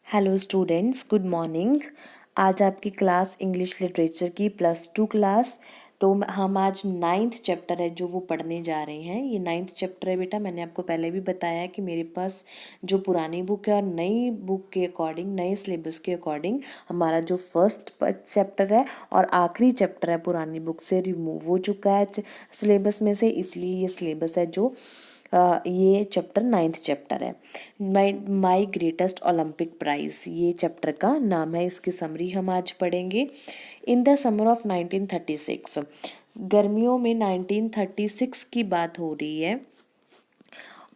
Hello students, good morning. आज आपकी class English literature की +2 क्लास। तो हम आज 9th चैप्टर है जो वो पढ़ने जा रहे हैं। ये 9th चैप्टर है बेटा। मैंने आपको पहले भी बताया कि मेरे पास जो पुरानी बुक है और नई बुक के अकॉर्डिंग, नए सिलेबस के अकॉर्डिंग हमारा जो फर्स्ट चैप्टर है और आखिरी चैप्टर है पुरानी बुक से रिमूव हो चुका है सिलेबस में से, इसलिए ये सिलेबस है जो ये चैप्टर 9th चैप्टर है। माई ग्रेटेस्ट ओलंपिक प्राइज ये चैप्टर का नाम है। इसकी समरी हम आज पढ़ेंगे। इन द समर ऑफ 1936, गर्मियों में 1936 की बात हो रही है।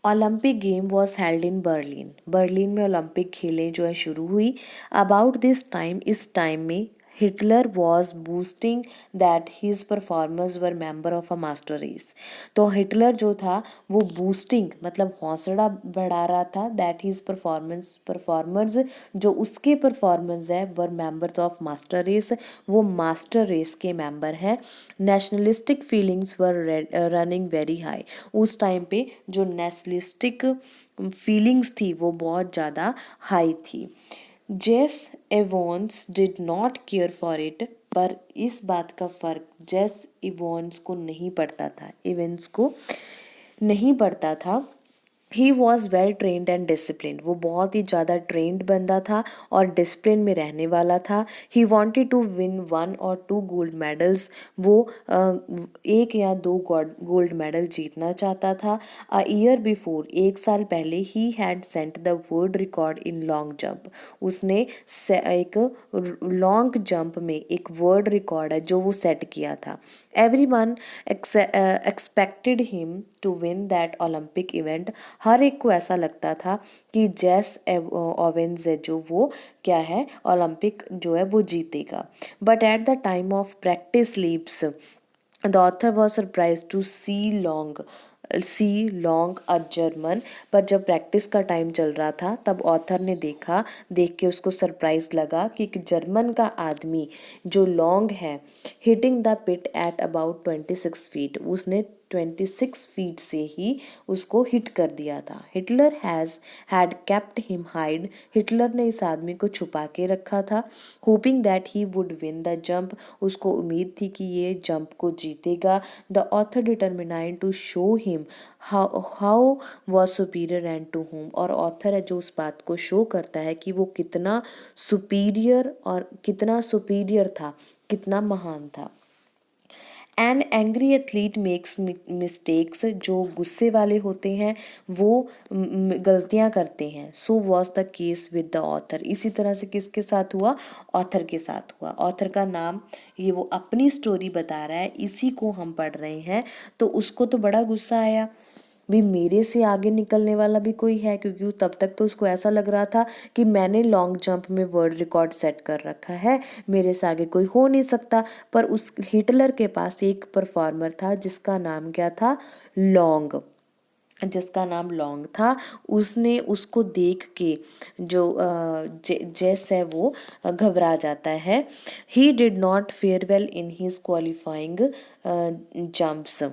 Olympic game was held in Berlin. Berlin में ओलंपिक खेलें जो है शुरू हुई। अबाउट दिस टाइम, इस टाइम में Hitler was boosting that his performers were member of a master race. तो हिटलर जो था वो बूस्टिंग मतलब हौसला बढ़ा रहा था दैट हिज परफॉर्मर्स जो उसके परफॉर्मेंस है वर मेंबर्स ऑफ मास्टर रेस, वो मास्टर रेस के मेंबर हैं। Nationalistic feelings were running very high. उस टाइम पे जो नेशनलिस्टिक फीलिंग्स थी वो बहुत ज़्यादा हाई थी। Jesse Owens did not care for it, पर इस बात का फ़र्क जेस इवॉन्स को नहीं पड़ता था, इवेंट्स को नहीं पड़ता था। He was well trained and discipline, वो बहुत ही ज़्यादा ट्रेंड बंदा था और डिसिप्लिन में रहने वाला था। He wanted to win 1 or 2 gold medals, वो एक या दो गोल्ड मेडल जीतना चाहता था। अ ईयर बिफोर, एक साल पहले, he had sent the world record in long jump, उसने एक लॉन्ग जंप में एक वर्ल्ड रिकॉर्ड है जो वो सेट किया था। Everyone expected him to win that Olympic event, हर एक को ऐसा लगता था कि जेस ओवेंस है जो वो क्या है ओलंपिक जो है वो जीतेगा। But at the time of practice leaps the author was surprise to see Long a German, पर जब प्रैक्टिस का टाइम चल रहा था तब ऑथर ने देख के उसको सरप्राइज लगा कि एक जर्मन का आदमी जो लॉन्ग है, hitting the pit at about 26 feet, उसने 26 फीट से ही उसको हिट कर दिया था। Hitler had kept him hide, Hitler ने इस आदमी को छुपा के रखा था। Hoping that he would win the jump, उसको उम्मीद थी कि ये जंप को जीतेगा। The author determined to show him how was superior and to home, और ऑथर है जो उस बात को शो करता है कि वो कितना सुपीरियर था, कितना महान था। An angry athlete makes mistakes, जो गुस्से वाले होते हैं वो गलतियां करते हैं। So was the case with the author, इसी तरह से किसके साथ हुआ, ऑथर के साथ हुआ। ऑथर का नाम, ये वो अपनी स्टोरी बता रहा है, इसी को हम पढ़ रहे हैं। तो उसको तो बड़ा गुस्सा आया भी मेरे से आगे निकलने वाला भी कोई है, क्योंकि तब तक तो उसको ऐसा लग रहा था कि मैंने लॉन्ग जंप में वर्ल्ड रिकॉर्ड सेट कर रखा है, मेरे से आगे कोई हो नहीं सकता। पर उस हिटलर के पास एक परफॉर्मर था जिसका नाम क्या था, लॉन्ग, जिसका नाम लॉन्ग था। उसने उसको देख के जो जेस है वो घबरा जाता है। ही did not fair well in his qualifying jumps,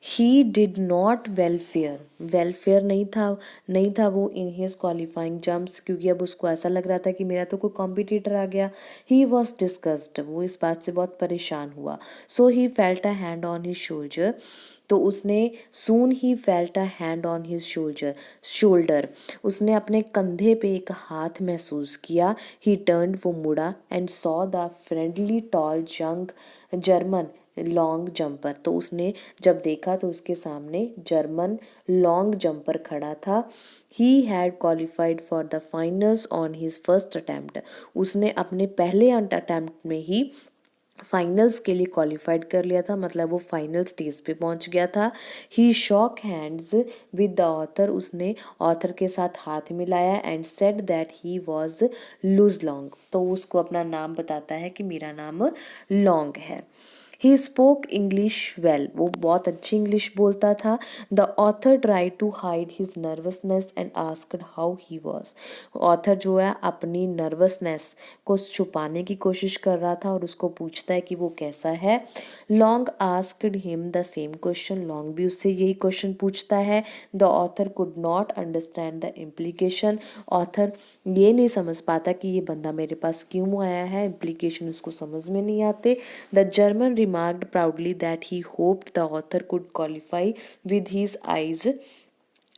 he did not welfare नहीं था वो इन हिज क्वालिफाइंग जंप्स, क्योंकि अब उसको ऐसा लग रहा था कि मेरा तो कोई कॉम्पिटिटर आ गया। ही वॉज डिस्गस्ड, वो इस बात से बहुत परेशान हुआ। So he felt a hand on his shoulder, तो उसने soon he felt a hand on his shoulder, उसने अपने कंधे पे एक हाथ महसूस किया। ही टर्न, वो मुड़ा, and saw the friendly tall young German long jumper, तो उसने जब देखा तो उसके सामने जर्मन लॉन्ग जंपर खड़ा था। He had qualified for the finals on his first attempt, उसने अपने पहले अटैम्प्ट में ही फाइनल्स के लिए क्वालिफाइड कर लिया था, मतलब वो फाइनल स्टेज पे पहुंच गया था। He shook hands with the author, उसने ऑथर के साथ हाथ मिलाया and said that he was Luz Long, तो उसको अपना नाम बताता है कि मेरा नाम लॉन्ग है। ही स्पोक इंग्लिश वेल, वो बहुत अच्छी इंग्लिश बोलता था। The author try to hide his nervousness and asked how he was. Author जो है अपनी नर्वसनेस को छुपाने की कोशिश कर रहा था और उसको पूछता है कि वो कैसा है। Long asked him the same question, long भी उससे यही क्वेश्चन पूछता है। The author could not understand the implication, author ये नहीं समझ पाता कि ये बंदा मेरे पास क्यों आया है, इम्प्लीकेशन उसको समझ में नहीं आते। The German remarked proudly that he hoped the author could qualify with his eyes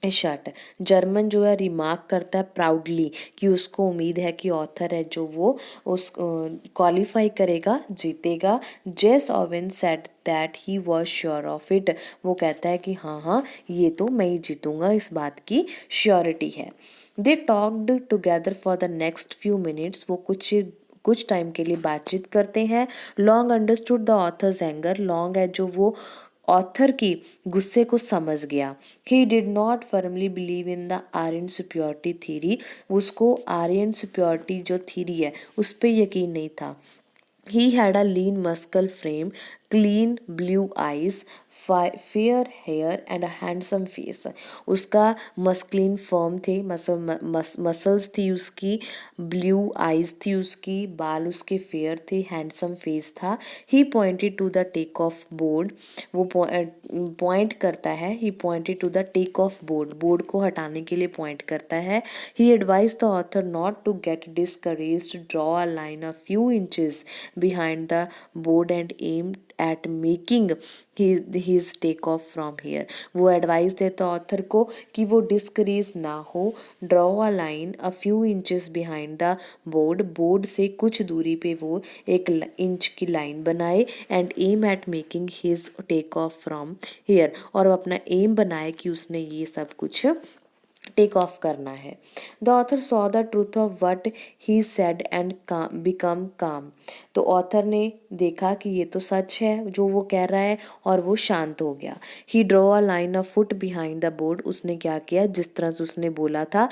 shut. German जो है रिमार्क करता है प्राउडली कि उसको उम्मीद है कि ऑथर है जो वो उस क्वालिफाई करेगा, जीतेगा। जेस oven said that he was sure of it, वो कहता है कि हाँ हाँ ये तो मैं ही जीतूंगा, इस बात की श्योरिटी है। They talked together for the next few minutes, वो कुछ टाइम के लिए बातचीत करते हैं। Long understood the author's anger, Long है जो वो ऑथर की गुस्से को समझ गया। He did not firmly believe in the Aryan superiority theory, उसको आर्यन सुप्योरिटी जो थीरी है उस पर यकीन नहीं था। He had a lean muscle frame, clean blue eyes, fair hair and a handsome face. उसका मस्कुलिन फॉर्म थे, मसल्स थी उसकी, ब्लू आईज थी उसकी, बाल उसके फेयर थे, हैंडसम फेस था। He pointed to the take off board, वो पॉइंट करता है, he pointed to the take off board, board को हटाने के लिए पॉइंट करता है। He advise the author not to get discouraged, draw a line a few inches behind the board and aimed at making his take off from here. वो advice देता author को कि वो डिस्करेज ना हो, draw a line a few inches behind the board, board से कुछ दूरी पे वो एक इंच की लाइन बनाए, and aim at making his take off from here, और अपना एम बनाए कि उसने ये सब कुछ टेक ऑफ करना है। The author saw the truth of what he said and become काम, तो ऑथर ने देखा कि ये तो सच है जो वो कह रहा है और वो शांत हो गया। He draw a line of foot behind the board, उसने क्या किया, जिस तरह से उसने बोला था,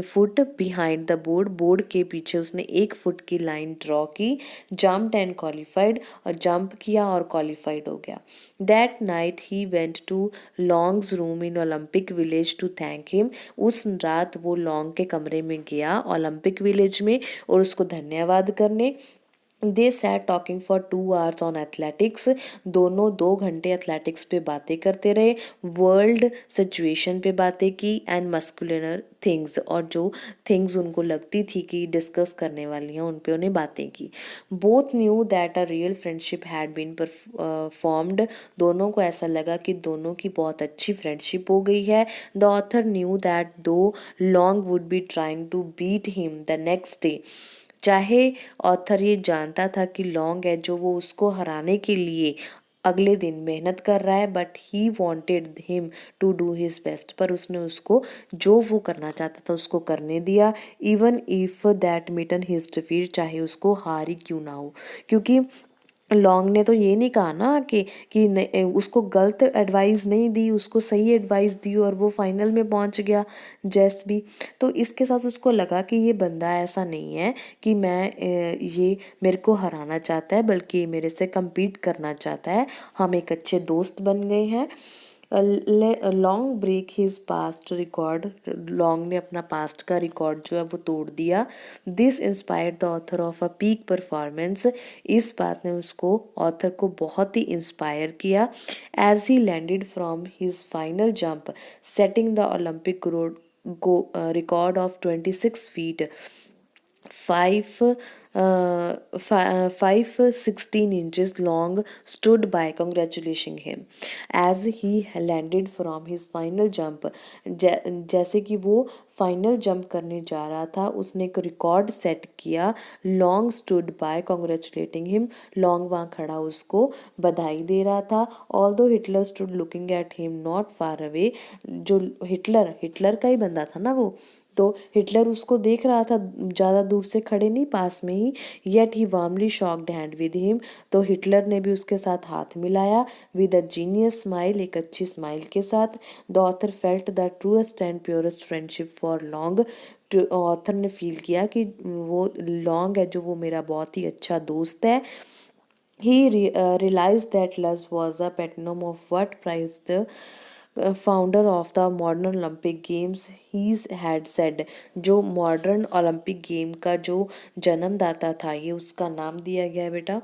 foot behind the board, board के पीछे उसने 1 फुट की लाइन ड्रॉ की। जम्प्ड एंड क्वालिफाइड, और जंप किया और क्वालिफाइड हो गया। That night he went to Long's room in Olympic village to thank him, उस रात वो लॉन्ग के कमरे में गया ओलंपिक विलेज में और उसको धन्यवाद करने। They sat talking for 2 hours on athletics, दोनों 2 घंटे एथलेटिक्स पे बातें करते रहे, वर्ल्ड सिचुएशन पे बातें की, एंड मस्कुलिनर थिंग्स, और जो थिंग्स उनको लगती थी कि डिस्कस करने वाली हैं उन पे उन्हें बातें की। Both knew that a real friendship had been formed, दोनों को ऐसा लगा कि दोनों की बहुत अच्छी फ्रेंडशिप हो गई है। द ऑथर न्यू दैट दो Long would be trying to beat him the next day, चाहे ऑथर ये जानता था कि लॉन्ग है जो वो उसको हराने के लिए अगले दिन मेहनत कर रहा है, but he wanted him to do his best, पर उसने उसको जो वो करना चाहता था उसको करने दिया। Even if that mitten his defeat, चाहे उसको हार ही क्यों ना हो, क्योंकि लॉन्ग ने तो ये नहीं कहा ना कि उसको गलत एडवाइस नहीं दी, उसको सही एडवाइस दी और वो फाइनल में पहुंच गया जैस भी। तो इसके साथ उसको लगा कि ये बंदा ऐसा नहीं है कि ये मेरे को हराना चाहता है, बल्कि ये मेरे से compete करना चाहता है, हम एक अच्छे दोस्त बन गए हैं। Long break his past record, Long ने अपना पास्ट का रिकॉर्ड जो है वो तोड़ दिया। This inspired the author of a peak performance, इस बात ने उसको ऑथर को बहुत ही इंस्पायर किया। As he landed from his final jump setting the Olympic record of 26 feet 5 inches long stood by congratulating him as he landed from his final jump। जैसे कि वो फाइनल जंप करने जा रहा था, उसने एक रिकॉर्ड सेट किया। Long stood by congratulating him, long वहाँ खड़ा उसको बधाई दे रहा था। Although Hitler stood looking at him not far away, जो हिटलर का ही बंदा था ना वो, तो हिटलर उसको देख रहा था, ज़्यादा दूर से खड़े नहीं, पास में ही। Yet he warmly shook hand with him, तो हिटलर ने भी उसके साथ हाथ मिलाया। विद अ जीनियस स्माइल, एक अच्छी स्माइल के साथ। The author felt the truest and purest friendship for long, author ने फील किया कि वो लॉन्ग है जो वो मेरा बहुत ही अच्छा दोस्त है। realized that Luz was a patronym of what prize the founder of the modern Olympic Games he had said. जो मॉडर्न ओलंपिक गेम का जो जन्मदाता था, ये उसका नाम दिया गया है बेटा।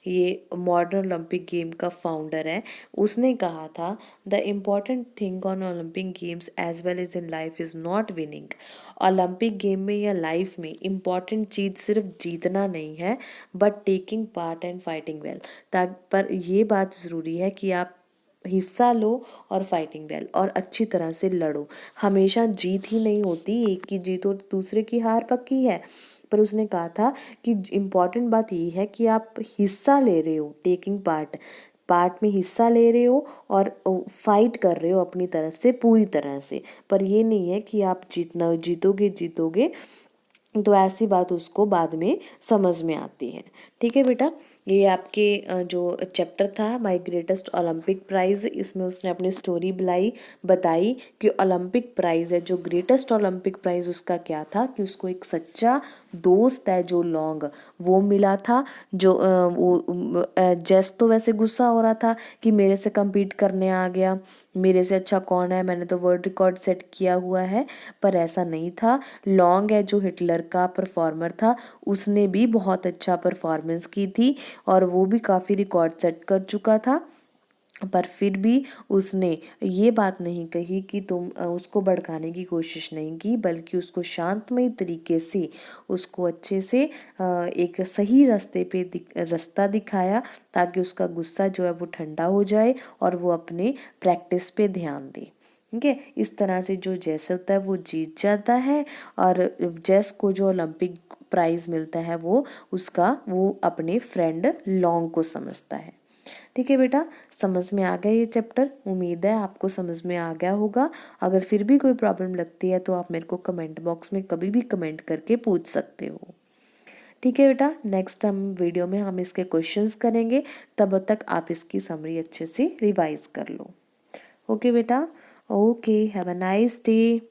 ये मॉडर्न ओलंपिक गेम का फाउंडर है। उसने कहा था the important thing on Olympic games as well as in life is not winning. Olympic game में या लाइफ में इम्पॉर्टेंट चीज़ सिर्फ जीतना नहीं है, but taking part and fighting well. पर ये बात ज़रूरी है कि आप हिस्सा लो और फाइटिंग वेल, और अच्छी तरह से लड़ो। हमेशा जीत ही नहीं होती, एक की जीत और दूसरे की हार पक्की है। पर उसने कहा था कि इम्पॉर्टेंट बात यही है कि आप हिस्सा ले रहे हो, टेकिंग पार्ट, पार्ट में हिस्सा ले रहे हो और फाइट कर रहे हो अपनी तरफ से पूरी तरह से। पर ये नहीं है कि आप जीतोगे जीतोगे, तो ऐसी बात उसको बाद में समझ में आती है। ठीक है बेटा, ये आपके जो चैप्टर था माय ग्रेटेस्ट ओलंपिक प्राइज़, इसमें उसने अपनी स्टोरी बताई कि ओलंपिक प्राइज़ है जो ग्रेटेस्ट ओलंपिक प्राइज़ उसका क्या था, कि उसको एक सच्चा दोस्त है जो लॉन्ग, वो मिला था। जो जेस तो वैसे गुस्सा हो रहा था कि मेरे से compete करने आ गया, मेरे से अच्छा कौन है, मैंने तो वर्ल्ड रिकॉर्ड सेट किया हुआ है। पर ऐसा नहीं था। लॉन्ग है जो हिटलर का परफॉर्मर था, उसने भी बहुत अच्छा परफॉर्मेंस की थी और वो भी काफ़ी रिकॉर्ड सेट कर चुका था। पर फिर भी उसने ये बात नहीं कही कि तुम उसको भड़काने की कोशिश नहीं की, बल्कि उसको शांतमय तरीके से उसको अच्छे से एक सही रास्ते पे रास्ता दिखाया, ताकि उसका गुस्सा जो है वो ठंडा हो जाए और वो अपने प्रैक्टिस पे ध्यान दे। ठीक है, इस तरह से जो जेस होता है वो जीत जाता है, और जेस को जो ओलंपिक प्राइज़ मिलता है वो अपने फ्रेंड लॉन्ग को समझता है। ठीक है बेटा, समझ में आ गया ये चैप्टर? उम्मीद है आपको समझ में आ गया होगा। अगर फिर भी कोई प्रॉब्लम लगती है तो आप मेरे को कमेंट बॉक्स में कभी भी कमेंट करके पूछ सकते हो। ठीक है बेटा, नेक्स्ट वीडियो में हम इसके क्वेश्चंस करेंगे, तब तक आप इसकी समरी अच्छे से रिवाइज कर लो। ओके बेटा, okay, have a nice day.